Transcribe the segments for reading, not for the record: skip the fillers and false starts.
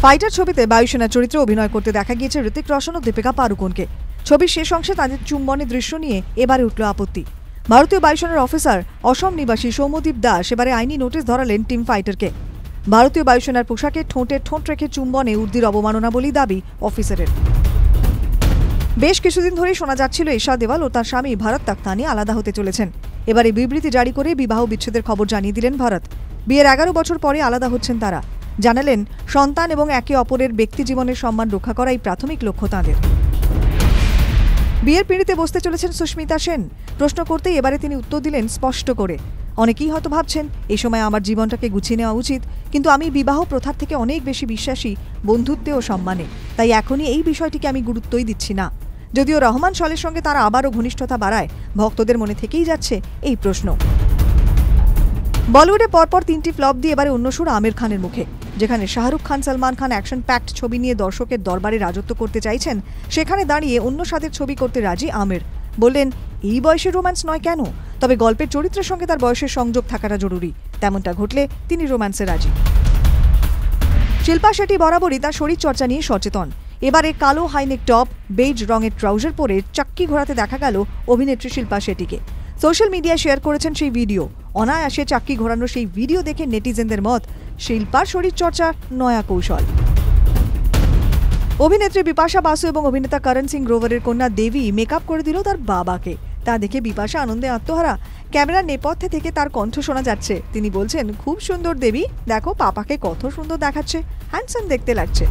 Fighter ছবিতে বায়ুসেনার চরিত্রে অভিনয় করতে দেখা গিয়েছে ঋতিক রোশন ও দীপিকা পাড়ুকোনকে। ছবির শেষ অংশে তাদের চুম্বনের দৃশ্য নিয়ে এবারে উঠল আপত্তি। ভারতীয় বায়ুসেনার অফিসার অসম নিবাসী সৌম্যদীপ দাস এবারে আইনি নোটিশ ধরালেন টিম ফাইটারকে। ভারতীয় বায়ুসেনার পোশাকে ঠোঁটে ঠোঁট রেখে চুম্বনে উর্দির অবমাননা বলেই দাবি অফিসারের। বেশ কিছুদিন ধরেই শোনা যাচ্ছিল ঈশা দেওয়াল ও তার স্বামী ভরত তাখতানি আলাদা হতে চলেছেন। এবারে বিবৃতি জারি করে বিবাহ বিচ্ছেদের খবর জানিয়ে দিলেন ভরত। বিয়ের 11 বছর পরে আলাদা হচ্ছেন তারা। জানালেন সন্তান এবং একে অপরের ব্যক্তি জীবনের সম্মান রক্ষা করাই প্রাথমিক লক্ষ্য তাঁদের। বিয়ের পিঁড়িতে বসতে চলেছেন সুস্মিতা সেন। প্রশ্ন করতেই এবারে তিনি উত্তর দিলেন স্পষ্ট করে, অনেকেই হয়তো ভাবছেন এই সময় আমার জীবনটাকে গুছিয়ে নেওয়া উচিত, কিন্তু আমি বিবাহ প্রথার থেকে অনেক বেশি বিশ্বাসী বন্ধুত্বে ও সম্মানে, তাই এখনই এই বিষয়টিকে আমি গুরুত্বই দিচ্ছি না। যদিও রহমান সলের সঙ্গে তারা আবারও ঘনিষ্ঠতা বাড়ায়, ভক্তদের মনে থেকেই যাচ্ছে এই প্রশ্ন। বলিউডে পরপর 3টি ফ্লপ দিয়ে এবারে অন্য সুর আমির খানের মুখে। যেখানে শাহরুখ খান সালমান খান অ্যাকশন প্যাকড ছবি নিয়ে দর্শকের দরবারে রাজত্ব করতে চাইছেন, সেখানে দাঁড়িয়ে অন্য স্বাদের ছবি করতে রাজি আমির। বললেন এই বয়সে রোম্যান্স নয় কেন, তবে গল্পের চরিত্রের সঙ্গে তার বয়সের সংযোগ থাকাটা জরুরি। তেমনটা ঘটলে তিনি রোম্যান্সে রাজি। শিল্পা শেট্টি বরাবরই তার শরীরচর্চা নিয়ে সচেতন। এবারে কালো হাইনেক টপ, বেজ রঙের ট্রাউজার পরে চাক্কি ঘোরাতে দেখা গেল অভিনেত্রী শিল্পা শেট্টিকে। সোশ্যাল মিডিয়ায় শেয়ার করেছেন সেই ভিডিও। অনায়াসে চাক্কি ঘোরানো সেই ভিডিও দেখে নেটিজেনদের মত, শিল্পার শরীরচর্চা নয়া কৌশল। অভিনেত্রী বিপাশা বাসু এবং অভিনেতা করণ সিং গ্রোভারের কন্যা দেবী মেকআপ করে দিল তার বাবাকে। তা দেখে বিপাশা আনন্দে আত্মহারা। ক্যামেরার নেপথ্যে থেকে তার কণ্ঠ শোনা যাচ্ছে। তিনি বলছেন, খুব সুন্দর দেবী, দেখো পাপাকে কত সুন্দর দেখাচ্ছে, হ্যান্ডসাম দেখতে লাগছে।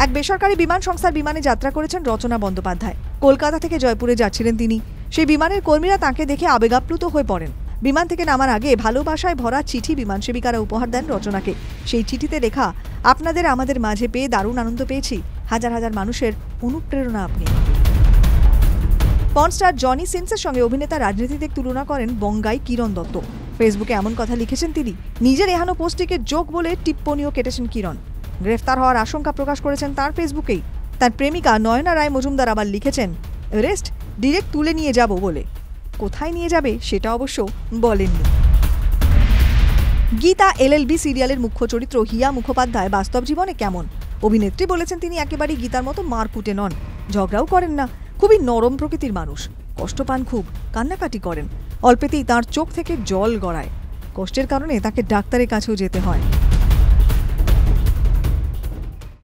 এক বেসরকারি বিমান সংস্থার বিমানে যাত্রা করেছেন রচনা বন্দ্যোপাধ্যায়। কলকাতা থেকে জয়পুরে যাচ্ছিলেন তিনি। সেই বিমানের কর্মীরা তাঁকে দেখে আবেগাপ্লুত হয়ে পড়েন। বিমান থেকে নামার আগে ভালোবাসায় ভরা চিঠি বিমান সেবিকারা উপহার দেন রচনাকে। সেই চিঠিতে লেখা, আপনাদের আমাদের মাঝে পেয়ে দারুণ আনন্দ পেয়েছি, হাজার হাজার মানুষের অনুপ্রেরণা আপনি। পর্ন স্টার জনি সিন্সের সঙ্গে অভিনেতা রাজনীতিতে তুলনা করেন বঙ্গাই কিরণ দত্ত। ফেসবুকে এমন কথা লিখেছেন তিনি। নিজের এহানো পোস্টটিকে জোক বলে টিপ্পনিও কেটেছেন কিরণ। গ্রেফতার হওয়ার আশঙ্কা প্রকাশ করেছেন তার ফেসবুকেই। তার প্রেমিকা নয়না রায় মজুমদার আবার লিখেছেন, অ্যারেস্ট ডিরেক্ট তুলে নিয়ে যাব বলে। কোথায় নিয়ে যাবে সেটা অবশ্য বলেননি। গীতা LLB সিরিয়ালের মুখ্য চরিত্র হিয়া মুখোপাধ্যায় বাস্তব জীবনে কেমন? অভিনেত্রী বলেছেন তিনি একেবারেই গীতার মতো মারকুটে নন, ঝগড়াও করেন না, খুবই নরম প্রকৃতির মানুষ। কষ্ট পান খুব, কান্নাকাটি করেন, অল্পেতেই তাঁর চোখ থেকে জল গড়ায়। কষ্টের কারণে তাকে ডাক্তারের কাছেও যেতে হয়।